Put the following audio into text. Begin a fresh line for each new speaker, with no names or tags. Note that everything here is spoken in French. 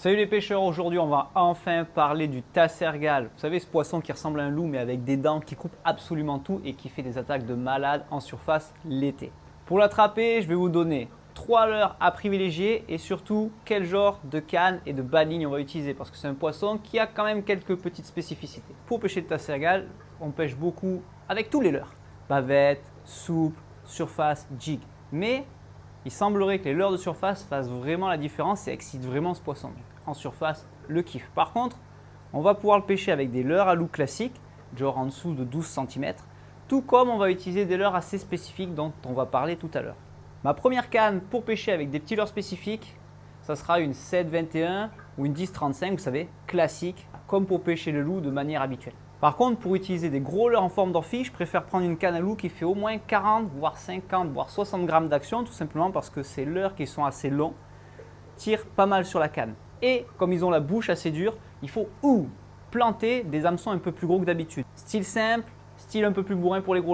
Salut les pêcheurs, aujourd'hui on va enfin parler du tassergal. Vous savez ce poisson qui ressemble à un loup mais avec des dents qui coupent absolument tout et qui fait des attaques de malade en surface l'été. Pour l'attraper, je vais vous donner 3 leurres à privilégier et surtout quel genre de canne et de baline on va utiliser parce que c'est un poisson qui a quand même quelques petites spécificités. Pour pêcher le tassergal, on pêche beaucoup avec tous les leurres. Bavette, souple, surface, jig. Mais il semblerait que les leurres de surface fassent vraiment la différence et excitent vraiment ce poisson. En surface, le kiff. Par contre, on va pouvoir le pêcher avec des leurres à loup classiques, genre en dessous de 12 cm, tout comme on va utiliser des leurres assez spécifiques dont on va parler tout à l'heure. Ma première canne pour pêcher avec des petits leurres spécifiques, ça sera une 7,21 ou une 10,35, vous savez, classique, comme pour pêcher le loup de manière habituelle. Par contre, pour utiliser des gros leurres en forme d'orfiche, je préfère prendre une canne à loup qui fait au moins 40, voire 50, voire 60 grammes d'action, tout simplement parce que ces leurres qui sont assez longs tirent pas mal sur la canne. Et comme ils ont la bouche assez dure, il faut planter des hameçons un peu plus gros que d'habitude. Style simple, style un peu plus bourrin pour les gros.